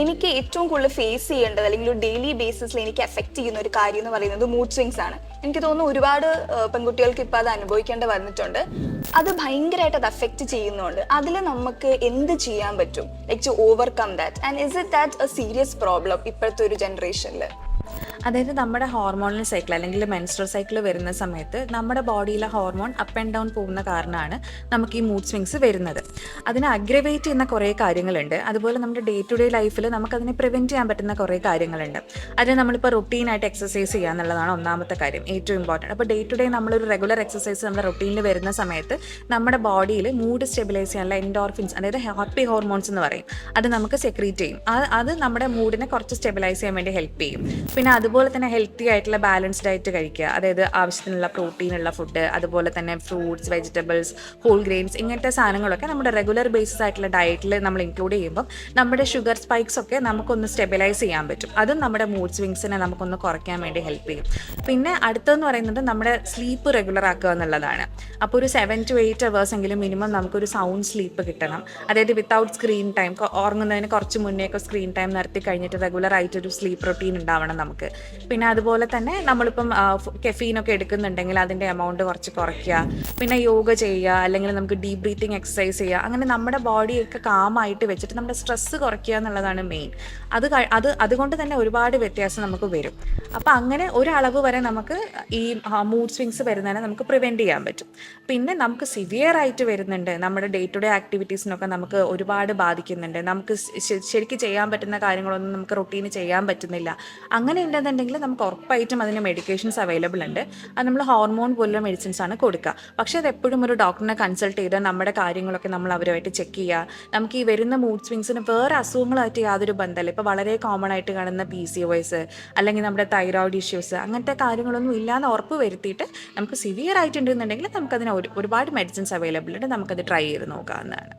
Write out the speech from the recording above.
എനിക്ക് ഏറ്റവും കൂടുതൽ ഫേസ് ചെയ്യേണ്ടത് അല്ലെങ്കിൽ ഒരു ഡെയിലി ബേസിസിൽ എനിക്ക് എഫക്റ്റ് ചെയ്യുന്ന ഒരു കാര്യം എന്ന് പറയുന്നത് മൂഡ് സ്വിങ്സ് ആണ്. എനിക്ക് തോന്നുന്നു ഒരുപാട് പെൺകുട്ടികൾക്ക് ഇപ്പം അത് അനുഭവിക്കേണ്ടി വന്നിട്ടുണ്ട്. അത് ഭയങ്കരമായിട്ട് അത് അഫക്റ്റ് ചെയ്യുന്നുണ്ട്. അതിൽ നമുക്ക് എന്ത് ചെയ്യാൻ പറ്റും like to overcome that, and is it that a serious problem ഇപ്പോഴത്തെ ഒരു ജനറേഷനിൽ? അതായത് നമ്മുടെ ഹോർമോണൽ സൈക്കിൾ അല്ലെങ്കിൽ മെൻസ്ട്രൽ സൈക്കിൾ വരുന്ന സമയത്ത് നമ്മുടെ ബോഡിയിലെ ഹോർമോൺ അപ്പ് ആൻഡ് ഡൗൺ പോകുന്ന കാരണമാണ് നമുക്ക് ഈ മൂഡ് സ്വിങ്സ് വരുന്നത്. അതിനെ അഗ്രവേറ്റ് ചെയ്യുന്ന കുറേ കാര്യങ്ങളുണ്ട്. അതുപോലെ നമ്മുടെ ഡേ ടു ഡേ ലൈഫിൽ നമുക്കതിനെ പ്രിവെൻറ്റ് ചെയ്യാൻ പറ്റുന്ന കുറേ കാര്യങ്ങളുണ്ട്. അതിന് നമ്മളിപ്പോൾ റൊട്ടീനായിട്ട് എക്സസൈസ് ചെയ്യുക എന്നുള്ളതാണ് ഒന്നാമത്തെ കാര്യം, ഏറ്റവും ഇമ്പോർട്ടൻറ്റ്. അപ്പോൾ ഡേ ടു ഡേ നമ്മളൊരു റെഗുലർ എക്സസൈസ് നമ്മുടെ റൊട്ടീനിൽ വരുന്ന സമയത്ത് നമ്മുടെ ബോഡിയിൽ മൂഡ് സ്റ്റെബിലൈസ് ചെയ്യാനുള്ള എൻഡോർഫിൻസ്, അതായത് ഹാപ്പി ഹോർമോൺസ് എന്ന് പറയും, അത് നമുക്ക് സെക്രീറ്റ് ചെയ്യും. അത് നമ്മുടെ മൂഡിനെ കുറച്ച് സ്റ്റെബിലൈസ് ചെയ്യാൻ വേണ്ടി ഹെൽപ്പ് ചെയ്യും. പിന്നെ അതുപോലെ തന്നെ ഹെൽത്തി ആയിട്ടുള്ള ബാലൻസ്ഡ് ഡയറ്റ് കഴിക്കുക, അതായത് ആവശ്യത്തിനുള്ള പ്രോട്ടീനുള്ള ഫുഡ്, അതുപോലെ തന്നെ ഫ്രൂട്ട്സ്, വെജിറ്റബിൾസ്, ഹോൾ ഗ്രെയിൻസ്, ഇങ്ങനത്തെ സാധനങ്ങളൊക്കെ നമ്മുടെ റെഗുലർ ബേസിസ് ആയിട്ടുള്ള ഡയറ്റിൽ നമ്മൾ ഇൻക്ലൂഡ് ചെയ്യുമ്പോൾ നമ്മുടെ ഷുഗർ സ്പൈക്സ് ഒക്കെ നമുക്കൊന്ന് സ്റ്റെബിലൈസ് ചെയ്യാൻ പറ്റും. അതും നമ്മുടെ മൂഡ് സ്വിങ്സിനെ നമുക്കൊന്ന് കുറയ്ക്കാൻ വേണ്ടി ഹെൽപ്പ് ചെയ്യും. പിന്നെ അടുത്തതെന്ന് പറയുന്നത് നമ്മുടെ സ്ലീപ്പ് റെഗുലർ ആക്കുക എന്നുള്ളതാണ്. അപ്പോൾ ഒരു 7 to 8 hours എങ്കിലും മിനിമം നമുക്കൊരു സൗണ്ട് സ്ലീപ്പ് കിട്ടണം. അതായത് വിത്തൗട്ട് സ്ക്രീൻ ടൈം, ഉറങ്ങുന്നതിന് കുറച്ച് മുന്നേയൊക്കെ സ്ക്രീൻ ടൈം നിർത്തി കഴിഞ്ഞിട്ട് റെഗുലർ ആയിട്ടൊരു സ്ലീപ്പ് റൊട്ടീൻ ഉണ്ടാവണം നമുക്ക്. പിന്നെ അതുപോലെ തന്നെ നമ്മളിപ്പം കെഫീനൊക്കെ എടുക്കുന്നുണ്ടെങ്കിൽ അതിൻ്റെ എമൗണ്ട് കുറച്ച് കുറയ്ക്കുക. പിന്നെ യോഗ ചെയ്യുക, അല്ലെങ്കിൽ നമുക്ക് ഡീപ് ബ്രീത്തിങ് എക്സസൈസ് ചെയ്യുക. അങ്ങനെ നമ്മുടെ ബോഡിയൊക്കെ കാമായിട്ട് വെച്ചിട്ട് നമ്മുടെ സ്ട്രെസ്സ് കുറയ്ക്കുക എന്നുള്ളതാണ് മെയിൻ. അതുകൊണ്ട് തന്നെ ഒരുപാട് വ്യത്യാസം നമുക്ക് വരും. അപ്പോൾ അങ്ങനെ ഒരളവ് വരെ നമുക്ക് ഈ മൂഡ് സ്വിങ്സ് വരുന്നതിനെ നമുക്ക് പ്രിവെൻറ്റ് ചെയ്യാൻ പറ്റും. പിന്നെ നമുക്ക് സിവിയർ ആയിട്ട് വരുന്നുണ്ട്, നമ്മുടെ ഡേ ടു ഡേ ആക്ടിവിറ്റീസിനൊക്കെ നമുക്ക് ഒരുപാട് ബാധിക്കുന്നുണ്ട്. നമുക്ക് ശരിക്കും ചെയ്യാൻ പറ്റുന്ന കാര്യങ്ങളൊന്നും നമുക്ക് റൊട്ടീന് ചെയ്യാൻ പറ്റുന്നില്ല. അങ്ങനെ ഉണ്ടെന്നുണ്ടെങ്കിൽ നമുക്ക് ഉറപ്പായിട്ടും അതിന് മെഡിക്കേഷൻസ് അവൈലബിൾ ഉണ്ട്. അത് നമ്മൾ ഹോർമോൺ പോലുള്ള മെഡിസിൻസ് ആണ് കൊടുക്കുക. പക്ഷേ അത് എപ്പോഴും ഒരു ഡോക്ടറിനെ കൺസൾട്ട് ചെയ്ത് നമ്മുടെ കാര്യങ്ങളൊക്കെ നമ്മൾ അവരുമായിട്ട് ചെക്ക് ചെയ്യുക. നമുക്ക് ഈ വരുന്ന മൂഡ് സ്വിങ്സിന് വേറെ അസുഖങ്ങളായിട്ട് യാതൊരു ബന്ധമില്ല. ഇപ്പോൾ വളരെ കോമൺ ആയിട്ട് കാണുന്ന PCOS അല്ലെങ്കിൽ നമ്മുടെ തൈറോയിഡ് ഇഷ്യൂസ്, അങ്ങനത്തെ കാര്യങ്ങളൊന്നും ഇല്ലാന്ന് ഉറപ്പ് വരുത്തിയിട്ട് നമുക്ക് സിവിയർ ആയിട്ടുണ്ടെന്നുണ്ടെങ്കിൽ നമുക്കതിന് ഒരുപാട് മെഡിസിൻസ് അവൈലബിൾ ഉണ്ട്. നമുക്കത് ട്രൈ ചെയ്ത് നോക്കാവുന്നതാണ്.